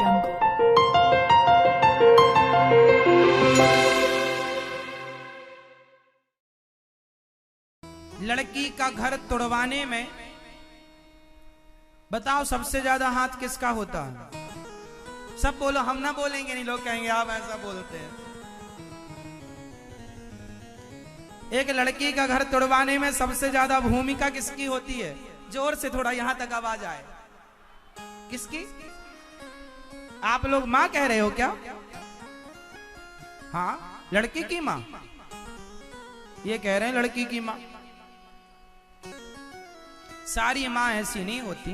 Jungle. लड़की का घर तोड़वाने में बताओ सबसे ज्यादा हाथ किसका होता है? सब बोलो, हम ना बोलेंगे नहीं, लोग कहेंगे आप ऐसा बोलते हैं। एक लड़की का घर तोड़वाने में सबसे ज्यादा भूमिका किसकी होती है? जोर से थोड़ा यहां तक आवाज आए। किसकी? आप लोग मां कह रहे हो क्या? हाँ, लड़की की मां। ये कह रहे हैं लड़की की मां। सारी मां ऐसी नहीं होती,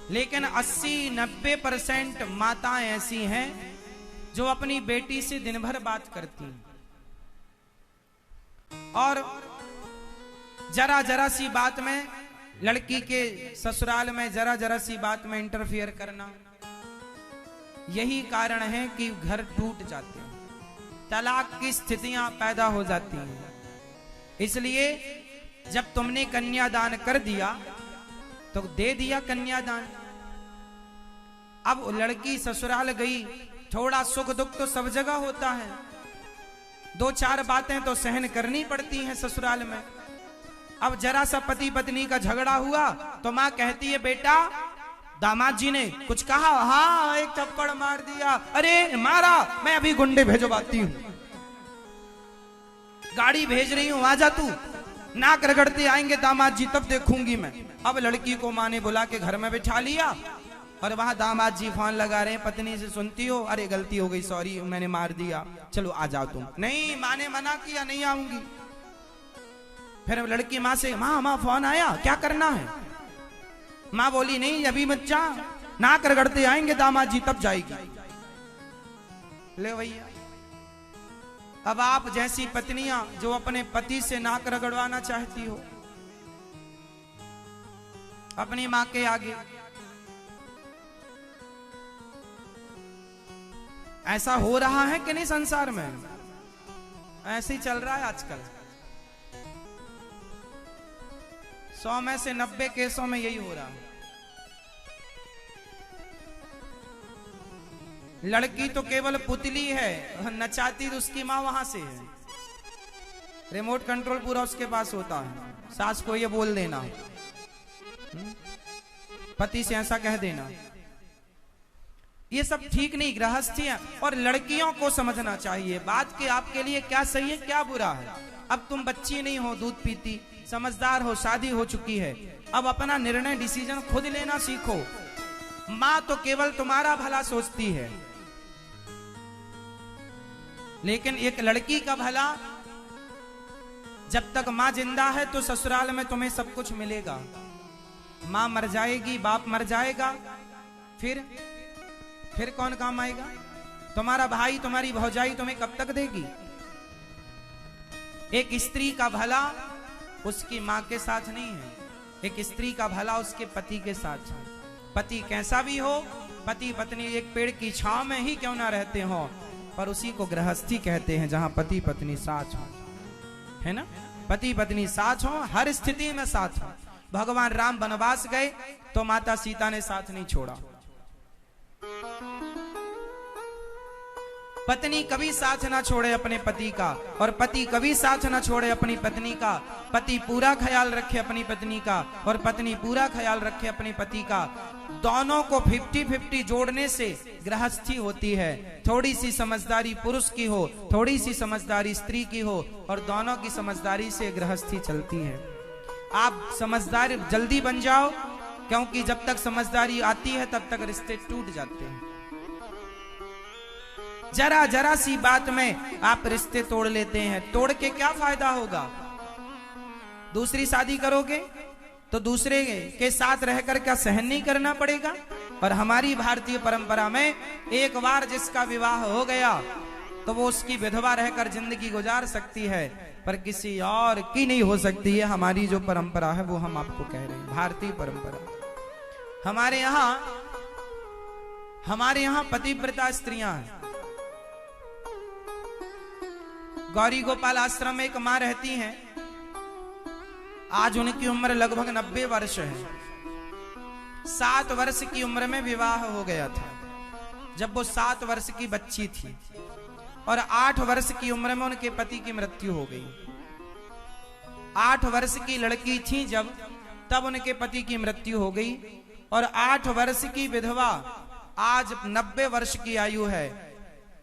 लेकिन 80-90% माताएं ऐसी हैं जो अपनी बेटी से दिन भर बात करती हैं और जरा जरा सी बात में, लड़की के ससुराल में जरा जरा सी बात में इंटरफियर करना, यही कारण है कि घर टूट जाते हैं, तलाक की स्थितियां पैदा हो जाती हैं। इसलिए जब तुमने कन्यादान कर दिया तो दे दिया कन्यादान। अब लड़की ससुराल गई, थोड़ा सुख दुख तो सब जगह होता है, 2-4 बातें तो सहन करनी पड़ती हैं ससुराल में। अब जरा सा पति पत्नी का झगड़ा हुआ तो मां कहती है, बेटा दामाद जी ने कुछ कहा? हाँ, एक थप्पड़ मार दिया। अरे मारा, मैं अभी गुंडे भेजवाती हूं, गाड़ी भेज रही हूं, आजा तू। नाक रगड़ते आएंगे दामाद जी, तब देखूंगी मैं। अब लड़की को माँ ने बुला के घर में बिठा लिया और वहां दामाद जी फोन लगा रहे हैं, पत्नी से सुनती हो, अरे गलती हो गई, सॉरी, मैंने मार दिया, चलो आ जाओ तुम। नहीं, माँ ने मना किया, नहीं आऊंगी। फिर लड़की माँ से, माँ फोन आया, क्या करना है? माँ बोली, नहीं अभी मत जा, नाक रगड़ते आएंगे दामाद जी, तब जाएगी। ले भैया, अब आप जैसी पत्नियां जो अपने पति से नाक रगड़वाना चाहती हो अपनी मां के आगे, ऐसा हो रहा है कि नहीं संसार में? ऐसे ही चल रहा है आजकल। 100 में से 90 केसों में यही हो रहा है। लड़की तो केवल पुतली है, नचाती तो उसकी मां वहां से है, रिमोट कंट्रोल पूरा उसके पास होता है। सास को ये बोल देना, पति से ऐसा कह देना, ये सब ठीक नहीं, गृहस्थियां। और लड़कियों को समझना चाहिए बात कि आपके लिए क्या सही है, क्या बुरा है। अब तुम बच्ची नहीं हो, दूध पीती, समझदार हो, शादी हो चुकी है, अब अपना निर्णय, डिसीजन खुद लेना सीखो। मां तो केवल तुम्हारा भला सोचती है, लेकिन एक लड़की का भला, जब तक मां जिंदा है तो ससुराल में तुम्हें सब कुछ मिलेगा। मां मर जाएगी, बाप मर जाएगा, फिर कौन काम आएगा? तुम्हारा भाई, तुम्हारी भौजाई तुम्हें कब तक देगी? एक स्त्री का भला उसकी मां के साथ नहीं है, एक स्त्री का भला उसके पति के साथ है। पति कैसा भी हो, पति पत्नी एक पेड़ की छांव में ही क्यों ना रहते हो, पर उसी को गृहस्थी कहते हैं, जहां पति पत्नी साथ हो, है ना? पति पत्नी साथ हो, हर स्थिति में साथ हो। भगवान राम वनवास गए तो माता सीता ने साथ नहीं छोड़ा। पत्नी कभी साथ ना छोड़े अपने पति का, और पति कभी साथ ना छोड़े अपनी पत्नी का। पति पूरा ख्याल रखे अपनी पत्नी का, और पत्नी पूरा ख्याल रखे अपने पति का। दोनों को 50-50 जोड़ने से गृहस्थी होती है। थोड़ी सी समझदारी पुरुष की हो, थोड़ी सी समझदारी स्त्री की हो, और दोनों की समझदारी से गृहस्थी चलती है। आप समझदार जल्दी बन जाओ, क्योंकि जब तक समझदारी आती है तब तक रिश्ते टूट जाते हैं। जरा जरा सी बात में आप रिश्ते तोड़ लेते हैं, तोड़ के क्या फायदा होगा? दूसरी शादी करोगे तो दूसरे के साथ रहकर क्या सहन नहीं करना पड़ेगा? और हमारी भारतीय परंपरा में एक बार जिसका विवाह हो गया तो वो उसकी विधवा रहकर जिंदगी गुजार सकती है, पर किसी और की नहीं हो सकती है। हमारी जो परंपरा है वो हम आपको कह रहे हैं, भारतीय परंपरा। हमारे यहाँ पतिव्रता स्त्रियां हैं। गौरी गोपाल आश्रम में एक मां रहती हैं, आज उनकी उम्र लगभग 90 वर्ष है। 7 वर्ष की उम्र में विवाह हो गया था। जब वो 7 वर्ष की बच्ची थी और 8 वर्ष की उम्र में उनके पति की मृत्यु हो गई। 8 वर्ष की लड़की थी जब, तब उनके पति की मृत्यु हो गई और 8 वर्ष की विधवा आज 90 वर्ष की आयु है।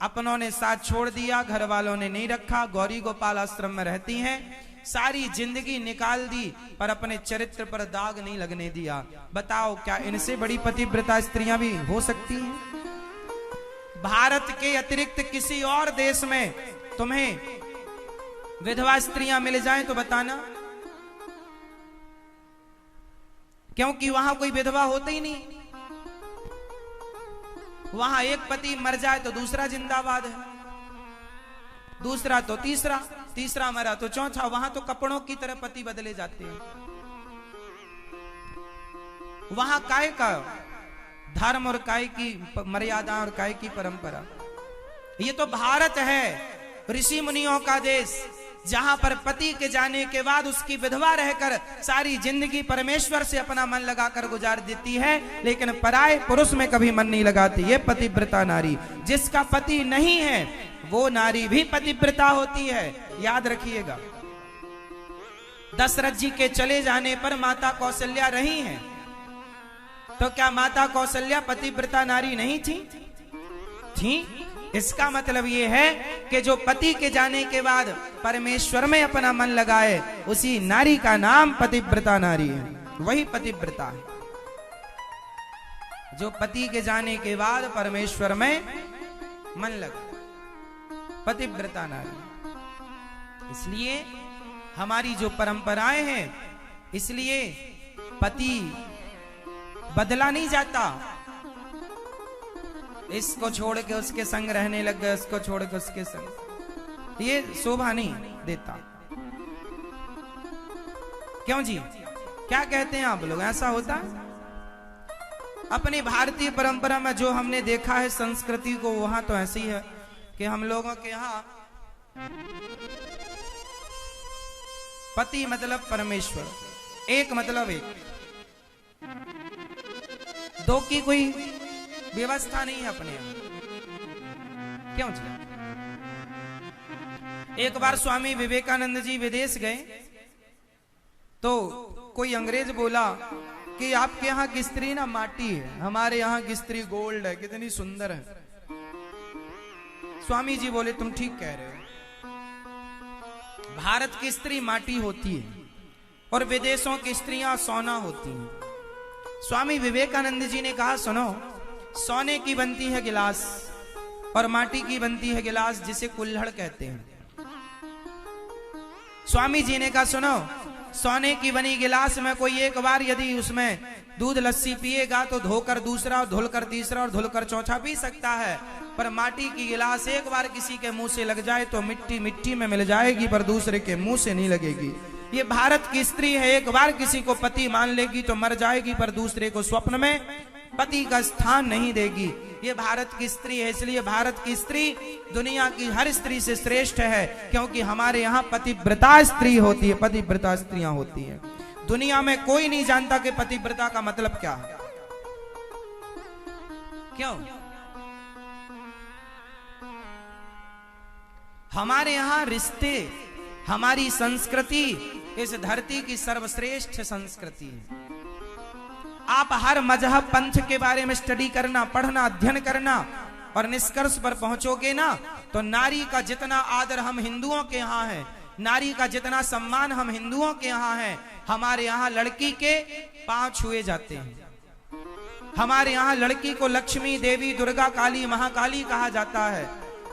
अपनों ने साथ छोड़ दिया, घर वालों ने नहीं रखा, गौरी गोपाल आश्रम में रहती हैं। सारी जिंदगी निकाल दी पर अपने चरित्र पर दाग नहीं लगने दिया। बताओ क्या इनसे बड़ी पतिव्रता स्त्रियां भी हो सकती हैं? भारत के अतिरिक्त किसी और देश में तुम्हें विधवा स्त्रियां मिल जाएं तो बताना, क्योंकि वहां कोई विधवा होता ही नहीं। वहां एक पति मर जाए तो दूसरा जिंदाबाद है, दूसरा तो तीसरा, तीसरा मरा तो चौथा। वहां तो कपड़ों की तरह पति बदले जाते हैं। वहां काय का धर्म और काय की मर्यादा और काय की परंपरा। ये तो भारत है, ऋषि मुनियों का देश, जहां पर पति के जाने के बाद उसकी विधवा रहकर सारी जिंदगी परमेश्वर से अपना मन लगाकर गुजार देती है, लेकिन पराये पुरुष में कभी मन नहीं लगाती। ये पतिव्रता नारी। जिसका पति नहीं है वो नारी भी पतिव्रता होती है, याद रखिएगा। दशरथ जी के चले जाने पर माता कौशल्या रही हैं, तो क्या माता कौशल्या पतिव्रता नारी नहीं थी? थी। इसका मतलब यह है कि जो पति के जाने के बाद परमेश्वर में अपना मन लगाए, उसी नारी का नाम पतिव्रता नारी है। वही पतिव्रता है जो पति के जाने के बाद परमेश्वर में मन लगा, पतिव्रता नारी। इसलिए हमारी जो परंपराएं हैं, इसलिए पति बदला नहीं जाता। इसको छोड़ के उसके संग रहने लग गए, उसको छोड़ के उसके संग, ये शोभा नहीं देता। क्यों जी, क्या कहते हैं आप लोग? ऐसा होता है? अपनी भारतीय परंपरा में जो हमने देखा है संस्कृति को, वहां तो ऐसी है कि हम लोगों के यहां पति मतलब परमेश्वर, एक मतलब एक, दो की कोई व्यवस्था नहीं है अपने यहां। क्यों जी? एक बार स्वामी विवेकानंद जी विदेश गए तो कोई अंग्रेज बोला कि आपके यहाँ की स्त्री ना माटी है, हमारे यहाँ की स्त्री गोल्ड है, कितनी सुंदर है। स्वामी जी बोले तुम ठीक कह रहे हो, भारत की स्त्री माटी होती है और विदेशों की स्त्रियां सोना होती हैं। स्वामी विवेकानंद जी ने कहा सुनो, सोने की बनती है गिलास और माटी की बनती है गिलास, जिसे कुल्हड़ कहते हैं। स्वामी जी ने कहा सुनो, सोने की बनी गिलास में कोई एक बार यदि उसमें दूध लस्सी पिएगा तो धोकर दूसरा और धुलकर तीसरा और धुलकर चौथा पी सकता है, पर माटी की गिलास एक बार किसी के मुंह से लग जाए तो मिट्टी मिट्टी में मिल जाएगी, पर दूसरे के मुंह से नहीं लगेगी। ये भारत की स्त्री है, एक बार किसी को पति मान लेगी तो मर जाएगी, पर दूसरे को स्वप्न में पति का स्थान नहीं देगी। ये भारत की स्त्री है। इसलिए भारत की स्त्री दुनिया की हर स्त्री से श्रेष्ठ है, क्योंकि हमारे यहाँ पतिव्रता स्त्री होती है, पतिव्रता स्त्रियां होती हैं। दुनिया में कोई नहीं जानता कि पतिव्रता का मतलब क्या है। क्यों? हमारे यहाँ रिश्ते, हमारी संस्कृति इस धरती की सर्वश्रेष्ठ संस्कृति है। आप हर मजहब पंथ के बारे में स्टडी करना, पढ़ना, अध्ययन करना और निष्कर्ष पर पहुंचोगे ना, तो नारी का जितना आदर हम हिंदुओं के यहाँ है, नारी का जितना सम्मान हम हिंदुओं के यहाँ है, हमारे यहाँ लड़की के 5 छुए जाते हैं। हमारे यहाँ लड़की को लक्ष्मी, देवी, दुर्गा, काली, महाकाली कहा जाता है।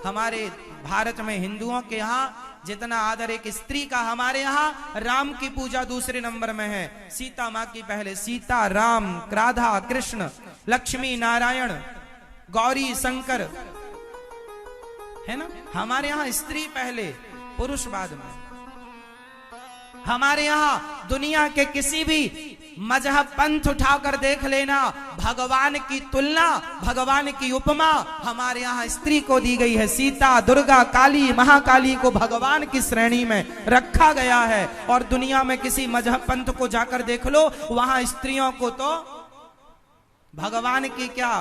हमारे भारत में हिंदुओं के यहाँ जितना आदर एक स्त्री का, हमारे यहाँ राम की पूजा दूसरे नंबर में है। सीता माँ की पहले, सीता, राम, राधा, कृष्ण, लक्ष्मी, नारायण, गौरी, शंकर, है ना। हमारे यहाँ स्त्री पहले, पुरुष बाद में। हमारे यहाँ दुनिया के किसी भी मजहब पंथ उठाकर देख लेना, भगवान की तुलना, भगवान की उपमा हमारे यहाँ स्त्री को दी गई है। सीता, दुर्गा, काली, महाकाली को भगवान की श्रेणी में रखा गया है। और दुनिया में किसी मजहब पंथ को जाकर देख लो, वहां स्त्रियों को तो भगवान की क्या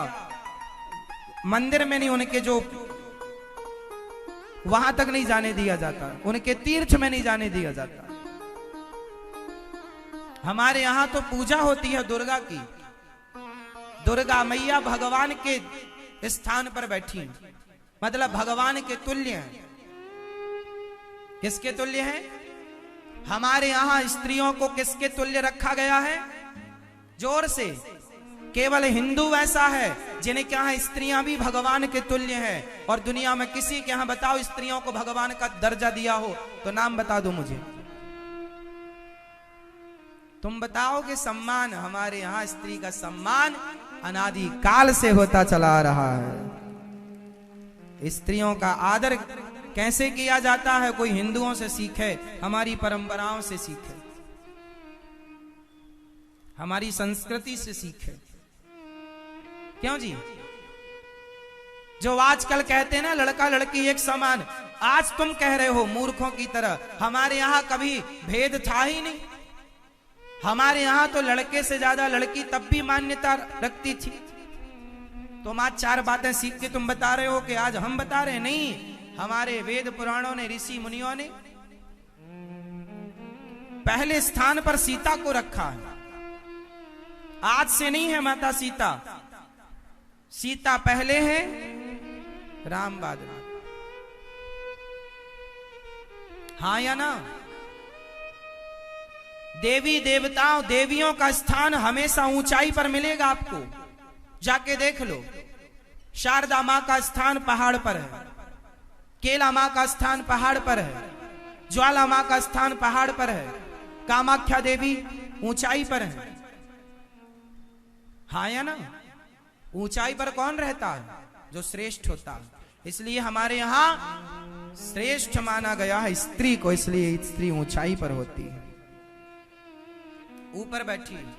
मंदिर में नहीं, उनके जो वहां तक नहीं जाने दिया जाता, उनके तीर्थ में नहीं जाने दिया जाता। हमारे यहां तो पूजा होती है दुर्गा की। दुर्गा मैया भगवान के स्थान पर बैठी है, मतलब भगवान के तुल्य है। किसके तुल्य है? हमारे यहां स्त्रियों को किसके तुल्य रखा गया है? जोर से। केवल हिंदू ऐसा है जिन्हें क्या है, स्त्रियां भी भगवान के तुल्य हैं। और दुनिया में किसी के यहां बताओ स्त्रियों को भगवान का दर्जा दिया हो तो नाम बता दो मुझे। तुम बताओ कि सम्मान, हमारे यहां स्त्री का सम्मान अनादि काल से होता चला आ रहा है। स्त्रियों का आदर कैसे किया जाता है, कोई हिंदुओं से सीखे, हमारी परंपराओं से सीखे, हमारी संस्कृति से सीखे। क्यों जी? जो आजकल कहते हैं ना लड़का लड़की एक समान, आज तुम कह रहे हो मूर्खों की तरह, हमारे यहां कभी भेद था ही नहीं। हमारे यहां तो लड़के से ज्यादा लड़की तब भी मान्यता रखती थी। तुम आज चार बातें सीख के तुम बता रहे हो कि आज हम बता रहे? नहीं, हमारे वेद पुराणों ने, ऋषि मुनियों ने पहले स्थान पर सीता को रखा है। आज से नहीं है माता सीता, सीता पहले है, राम बाद में। हाँ या ना? देवी देवताओं, देवियों का स्थान हमेशा ऊंचाई पर मिलेगा आपको, जाके देख लो। शारदा मां का स्थान पहाड़ पर है, केला मां का स्थान पहाड़ पर है, ज्वाला मां का स्थान पहाड़ पर है, कामाख्या देवी ऊंचाई पर है। हाँ या ना? ऊंचाई पर कौन रहता है? जो श्रेष्ठ होता है। इसलिए हमारे यहां श्रेष्ठ माना गया है स्त्री को, इसलिए स्त्री ऊंचाई पर होती है, ऊपर बैठी है।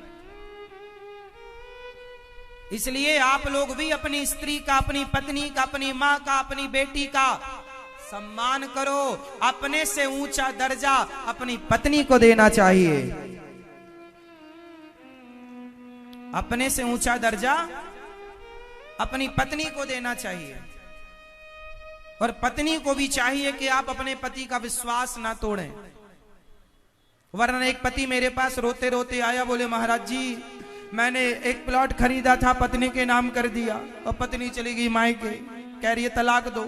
इसलिए आप लोग भी अपनी स्त्री का, अपनी पत्नी का, अपनी मां का, अपनी बेटी का सम्मान करो। अपने से ऊंचा दर्जा अपनी पत्नी को देना चाहिए। अपने से ऊंचा दर्जा अपनी पत्नी को देना चाहिए। और पत्नी को भी चाहिए कि आप अपने पति का विश्वास ना तोड़ें। वरना एक पति मेरे पास रोते रोते आया, बोले महाराज जी मैंने एक प्लॉट खरीदा था, पत्नी के नाम कर दिया और पत्नी चली गई मायके, कह रही है तलाक दो।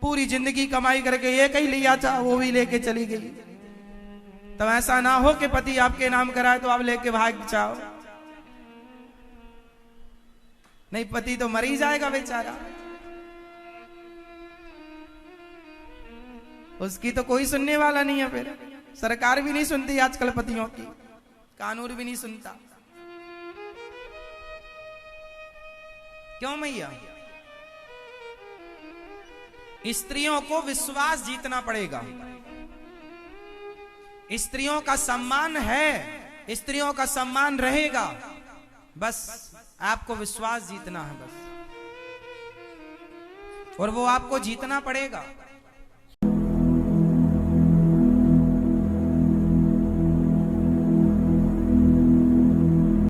पूरी जिंदगी कमाई करके एक ही लिया था, वो भी लेके चली गई। तो ऐसा ना हो कि पति आपके नाम कराए तो आप लेके भाग जाओ। नहीं, पति तो मर ही जाएगा बेचारा, उसकी तो कोई सुनने वाला नहीं है। फिर सरकार भी नहीं सुनती आजकल पतियों की, कानून भी नहीं सुनता। क्यों मैया? स्त्रियों को विश्वास जीतना पड़ेगा। स्त्रियों का सम्मान है, स्त्रियों का सम्मान रहेगा, बस आपको विश्वास जीतना है बस, और वो आपको जीतना पड़ेगा।